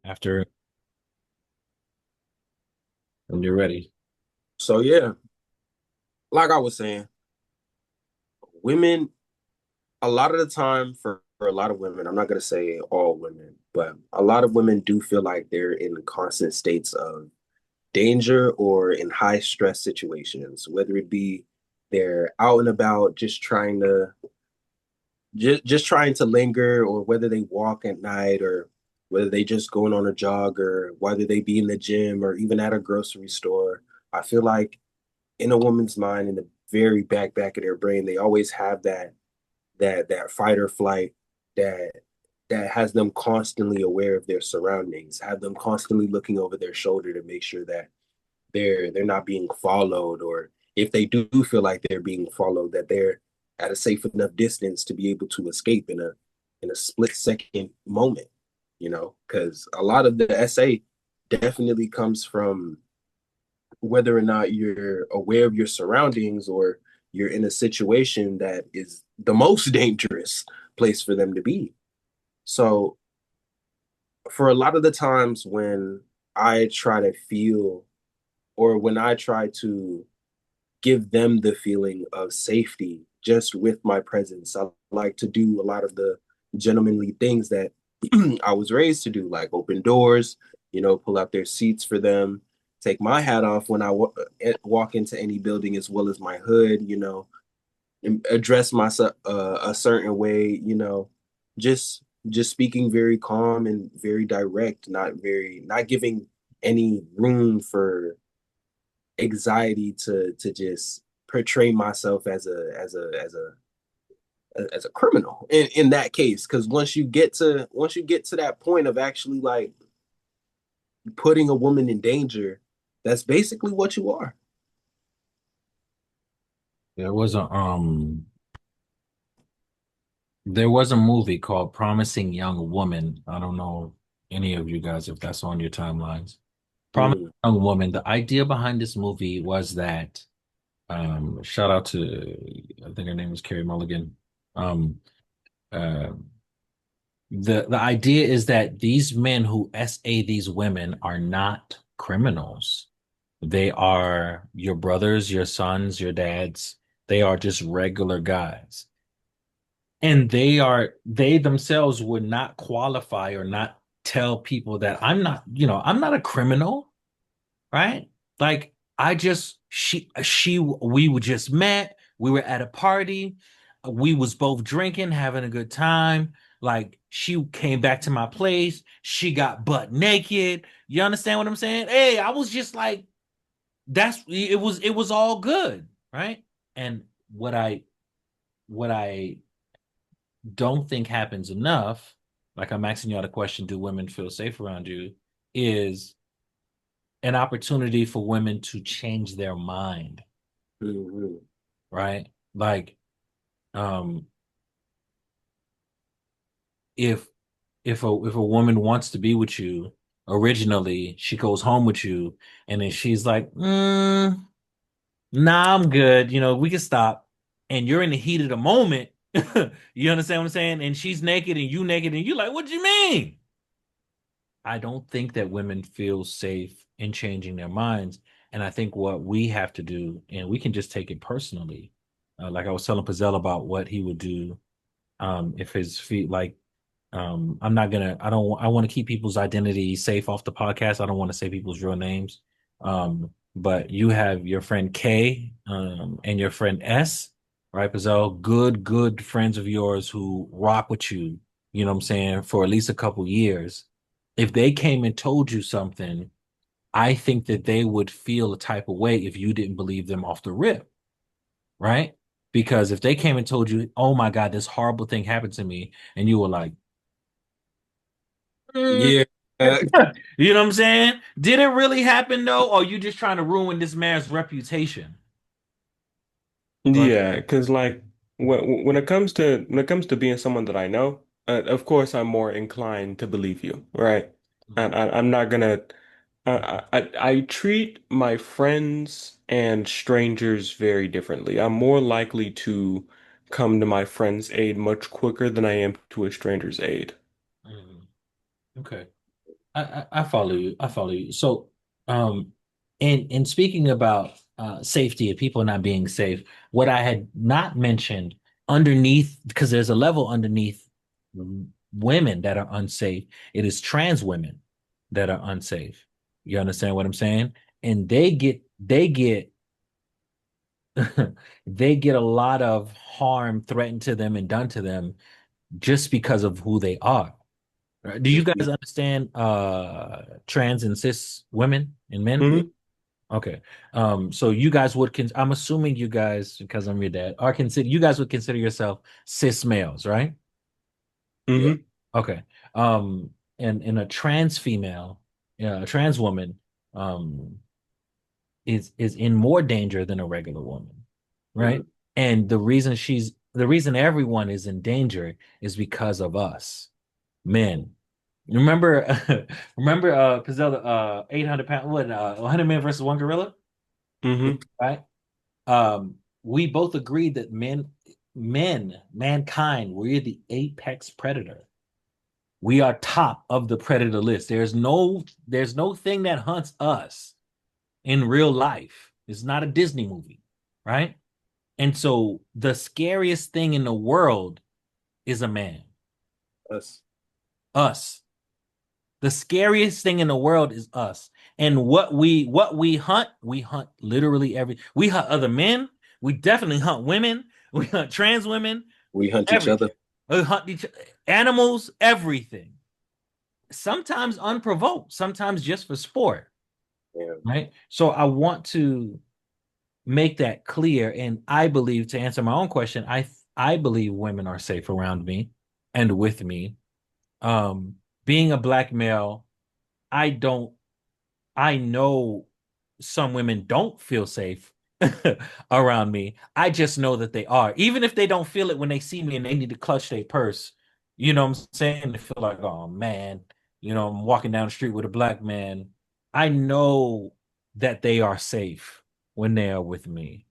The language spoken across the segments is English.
after when you're ready. So yeah, like I was saying, women a lot of the time for a lot of women, I'm not gonna say all women, but a lot of women do feel like they're in constant states of danger or in high stress situations, whether it be they're out and about just trying to linger, or whether they walk at night, or whether they just going on a jog, or whether they be in the gym or even at a grocery store. I feel like in a woman's mind, in the very back of their brain, they always have that fight or flight that that has them constantly aware of their surroundings, have them constantly looking over their shoulder to make sure that they're not being followed, or if they do feel like they're being followed, that they're at a safe enough distance to be able to escape in a split second moment, because a lot of the SA definitely comes from whether or not you're aware of your surroundings, or you're in a situation that is the most dangerous place for them to be. So, for a lot of the times when I try to feel, or when I try to give them the feeling of safety just with my presence, I like to do a lot of the gentlemanly things that I was raised to do, like open doors, pull out their seats for them, take my hat off when I walk into any building, as well as my hood, and address myself a certain way, just speaking very calm and very direct, not giving any room for anxiety to just portray myself as a criminal in that case. Because once you get to that point of actually like putting a woman in danger, that's basically what you are. There was a there was a movie called Promising Young Woman. I don't know any of you guys if that's on your timelines. Promising Mm. Young Woman. The idea behind this movie was that shout out to I think her name was Carrie Mulligan. Um uh the idea is that these men who SA these women are not criminals. They are your brothers, your sons, your dads. They are just regular guys. And they themselves would not qualify or not tell people that I'm not a criminal, right? Like I just we were just met, we were at a party, we was both drinking, having a good time. Like she came back to my place, she got butt naked. You understand what I'm saying? Hey, I was just like it was all good, right? And what I don't think happens enough, like I'm asking y'all the question, do women feel safe around you, is an opportunity for women to change their mind, Mhm. right? Like, um, if if a woman wants to be with you, originally she goes home with you, and then she's like, nah, I'm good. We can stop. And you're in the heat of the moment. You understand what I'm saying? And she's naked and you naked, and you're like, what do you mean? I don't think that women feel safe in changing their minds. And I think what we have to do, and we can just take it personally, like I was telling Pazel about what he would do if his feet, like, I'm not gonna, I want to keep people's identity safe off the podcast. I don't want to say people's real names. But you have your friend K and your friend S, right, Pazel? Good friends of yours who rock with you, you know what I'm saying, for at least a couple years. If they came and told you something, I think that they would feel a type of way if you didn't believe them off the rip, right? Because if they came and told you, "Oh my God, this horrible thing happened to me," and you were like, "Mm." Yeah. Uh, You know what I'm saying? Did it really happen though, or are you just trying to ruin this man's reputation? Go ahead. Yeah, because like when it comes to being someone that I know, of course I'm more inclined to believe you, right? And I'm not gonna. I treat my friends and strangers very differently. I'm more likely to come to my friend's aid much quicker than I am to a stranger's aid. Mhm. Okay. I follow you. I follow you. So, um, in speaking about safety and people not being safe, what I had not mentioned underneath, because there's a level underneath women that are unsafe. It is trans women that are unsafe. You understand what I'm saying? And they get they get a lot of harm threatened to them and done to them just because of who they are. Right. Do you Just guys understand trans and cis women and men? Hmm. Okay. So you guys would I'm assuming you guys, because I'm your dad, are consider you guys would consider yourself cis males, right? yeah, Hmm. Okay. And a trans female, a trans woman, um, is in more danger than a regular woman, right? mhm, And the reason everyone is in danger is because of us, men. Remember, remember, Pizella, 800 pound, 100 men versus one gorilla, Hmm. right? We both agreed that mankind, we're the apex predator. We are top of the predator list. There's no thing that hunts us in real life. It's not a Disney movie, right? And so the scariest thing in the world is a man, us. us. The scariest thing in the world is us. And we hunt literally we hunt other men. We definitely hunt women. We hunt trans women, We hunt each other. everything. We hunt animals, everything. Sometimes unprovoked, sometimes just for sport, Yeah, right? So I want to make that clear. And I believe, to answer my own question, I believe women are safe around me and with me. Um, Being a black male, I don't I know some women don't feel safe around me. I just know that they are. Even if they don't feel it when they see me and they need to clutch their purse, you know what I'm saying? They feel like, oh man, I'm walking down the street with a black man. I know that they are safe when they are with me.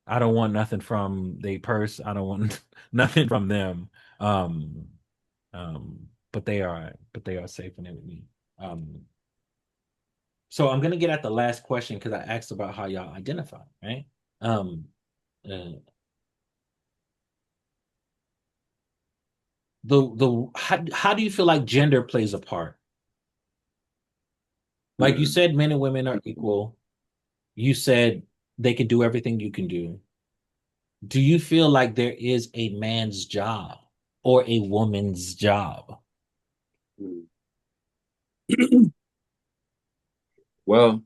I don't want nothing from their purse. I don't want nothing from them. Um, but they are safe when they're with me. Um, so I'm gonna get at the last question because I asked about how y'all identify, right? Um, uh, the how do you feel like gender plays a part? Like you mm, said, men and women are equal. You said they can do everything you can do. Do you feel like there is a man's job or a woman's job? mm. Well,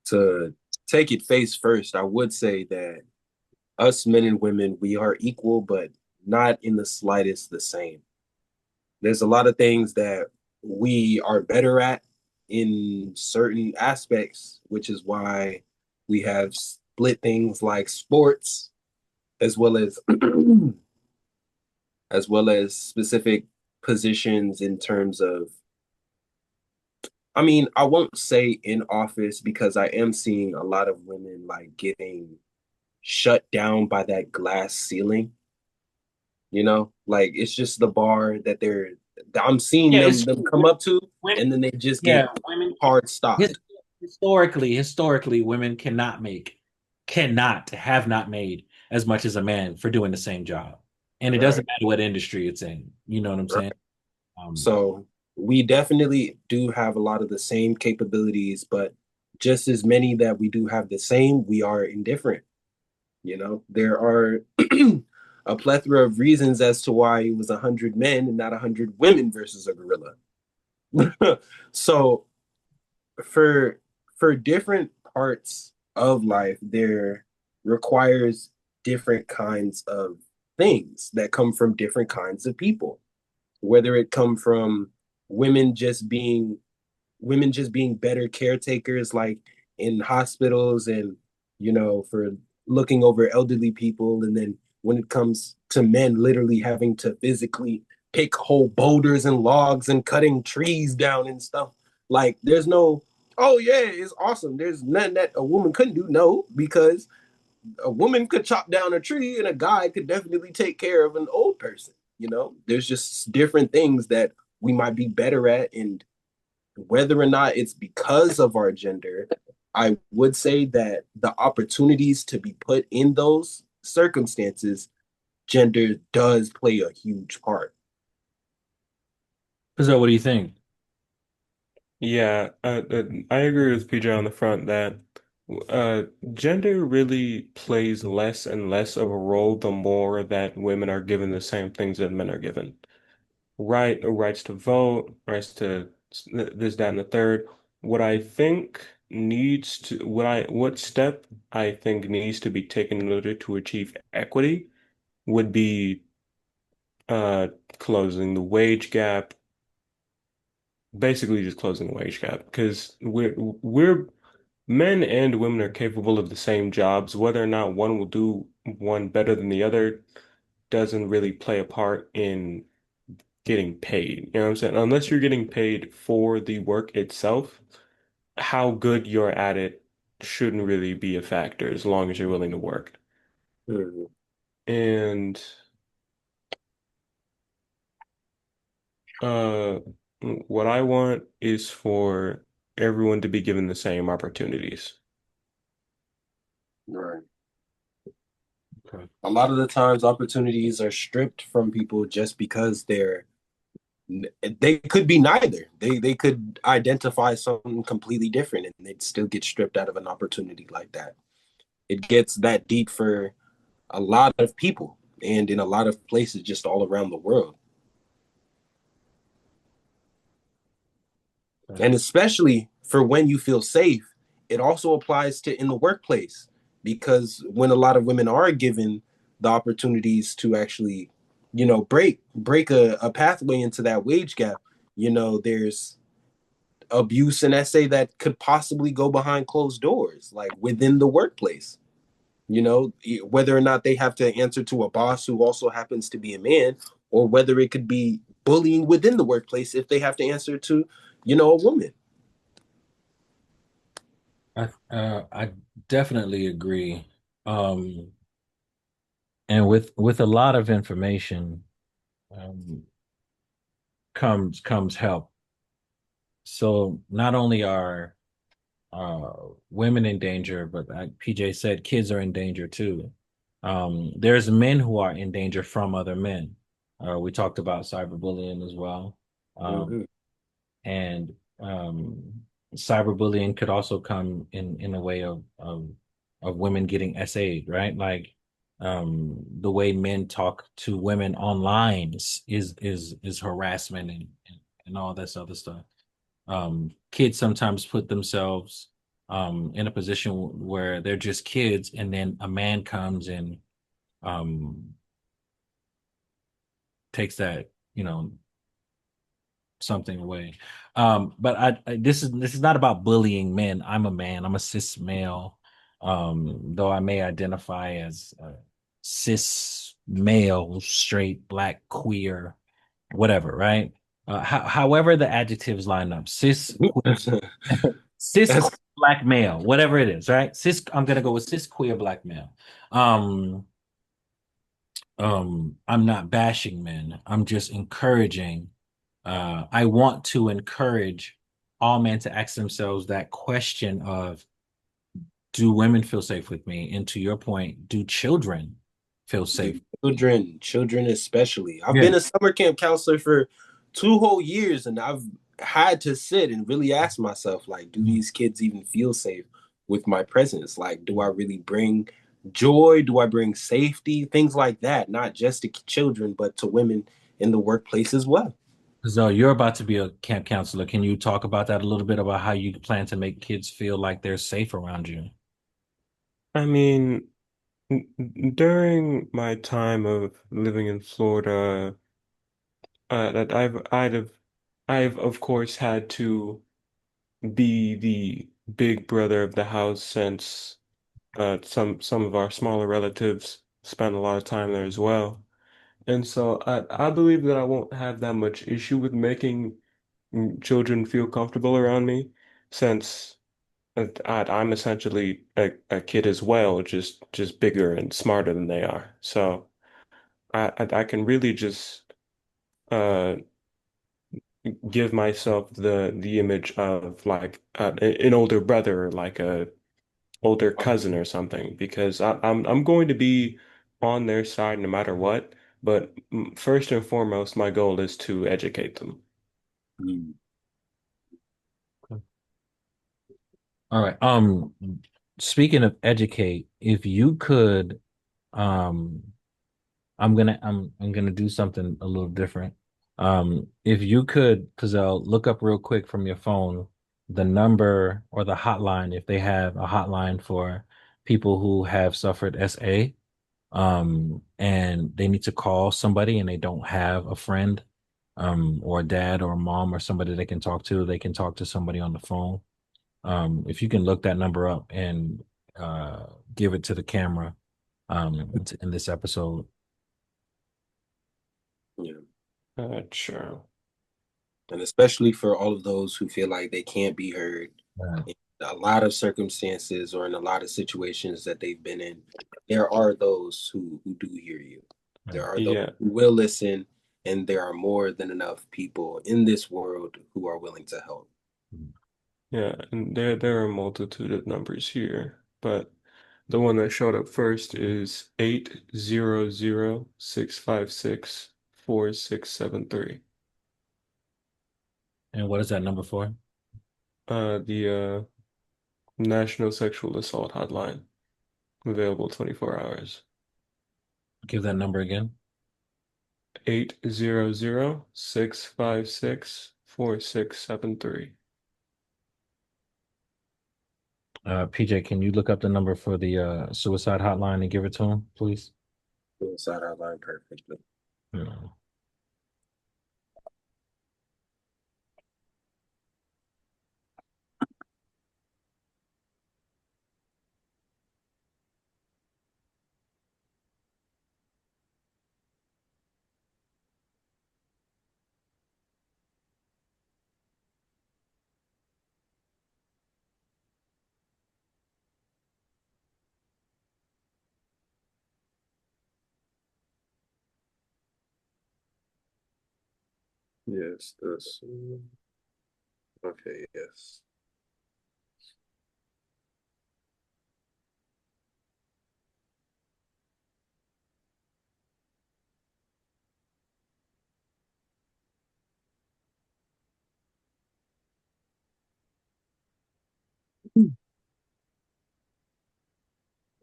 to take it face first, I would say that us men and women, we are equal, but not in the slightest the same. There's a lot of things that we are better at in certain aspects, which is why we have split things like sports as well as as well as specific positions in terms of, I mean, I won't say in office because I am seeing a lot of women like getting shut down by that glass ceiling, like it's just the bar that I'm seeing Yeah, them come up to, women, and then they just yeah, get women hard his, stopped. historically, women cannot have not made as much as a man for doing the same job. And it Right. doesn't matter what industry it's in. You know what I'm saying? Right. Um, So we definitely do have a lot of the same capabilities, but just as many that we do have the same, we are indifferent. There are a plethora of reasons as to why it was 100 men and not 100 women versus a gorilla. So for for different parts of life, there requires different kinds of things that come from different kinds of people. Whether it come from women just being women just being better caretakers, like in hospitals and for looking over elderly people, and then when it comes to men literally having to physically pick whole boulders and logs and cutting trees down and stuff, like there's no, oh yeah, it's awesome, there's nothing that a woman couldn't do. No, because a woman could chop down a tree and a guy could definitely take care of an old person. There's just different things that we might be better at, and whether or not it's because of our gender, I would say that the opportunities to be put in those circumstances, gender does play a huge part. So, what do you think? Yeah, I agree with PJ on the front that uh, gender really plays less and less of a role the more that women are given the same things that men are given. Rights to vote, rights to this, that, and the third. What I think needs to, what step I think needs to be taken in order to achieve equity would be uh closing the wage gap, basically just closing the wage gap because we're men and women are capable of the same jobs. Whether or not one will do one better than the other doesn't really play a part in getting paid. You know what I'm saying? Unless you're getting paid for the work itself, how good you're at it shouldn't really be a factor as long as you're willing to work. Mhm. And uh what I want is for everyone to be given the same opportunities. Right. Okay. A lot of the times, opportunities are stripped from people just because they could be neither. They could identify something completely different, and they'd still get stripped out of an opportunity like that. It gets that deep for a lot of people, and in a lot of places, just all around the world. Okay. And especially for when you feel safe, it also applies to in the workplace, because when a lot of women are given the opportunities to actually, break a pathway into that wage gap, there's abuse and essay that could possibly go behind closed doors, like within the workplace. Whether or not they have to answer to a boss who also happens to be a man, or whether it could be bullying within the workplace if they have to answer to, a woman. I definitely agree. Um, and with a lot of information um, comes help. So not only are uh, women in danger, but like PJ said, kids are in danger too. There's men who are in danger from other men. We talked about cyberbullying as well. Um, Mm-hmm. and cyberbullying could also come in a way of women getting SA'd, right? Like the way men talk to women online is harassment and all this other stuff. Kids sometimes put themselves in a position where they're just kids, and then a man comes and um, takes that, something away. But this is not about bullying men. I'm a man. I'm a cis male. Though I may identify as cis male, straight, black, queer, whatever, right? However the adjectives line up, cis queer That's black male, whatever it is, right? Cis. I'm gonna go with cis queer black male. Um, I'm not bashing men. I'm just encouraging. I want to encourage all men to ask themselves that question of, do women feel safe with me? And to your point, do children feel the safe? children especially. I've Yeah. been a summer camp counselor for 2 whole years, and I've had to sit and really ask myself, like, do Mhm. these kids even feel safe with my presence? Like, do I really bring joy? Do I bring safety? Things like that, not just to children, but to women in the workplace as well. So you're about to be a camp counselor. Can you talk about that a little bit about how you plan to make kids feel like they're safe around you? I mean, during my time of living in Florida, that I've of course had to be the big brother of the house since some of our smaller relatives spend a lot of time there as well. And so I believe that I won't have that much issue with making children feel comfortable around me since I'm essentially a kid as well, just bigger and smarter than they are. So I can really just uh give myself the image of like an older brother, like a older cousin or something, because I'm going to be on their side no matter what. But first and foremost, my goal is to educate them. Mm. All right. Speaking of educate, if you could, um, I'm gonna do something a little different. If you could, because I'll look up real quick from your phone the number or the hotline if they have a hotline for people who have suffered SA, and they need to call somebody and they don't have a friend, or a dad or a mom or somebody they can talk to, they can talk to somebody on the phone. If you can look that number up and uh give it to the camera in this episode. Yeah. Sure. And especially for all of those who feel like they can't be heard Uh, in a lot of circumstances or in a lot of situations that they've been in, there are those who do hear you. There are those Yeah. who will listen, and there are more than enough people in this world who are willing to help. Yeah, and there are a multitude of numbers here, but the one that showed up first is 800-656-4673. and what is that number for? The National Sexual Assault Hotline, available 24 hours. Give that number again. 800-656-4673. PJ, can you look up the number for the suicide hotline and give it to him, please? Inside our line perfectly. Yeah. Yes, that's okay. Yes.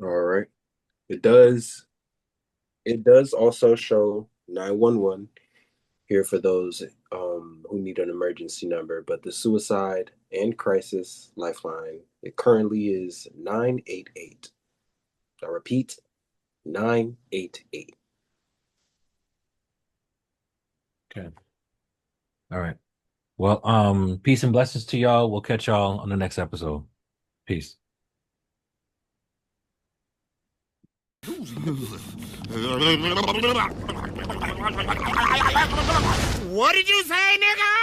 All right. It does. It does also show 911 here for those who need an emergency number, but the suicide and crisis lifeline, it currently is 988. I repeat, 988. Okay. All right. Well, peace and blessings to y'all. We'll catch y'all on the next episode. Peace. What did you say, nigga?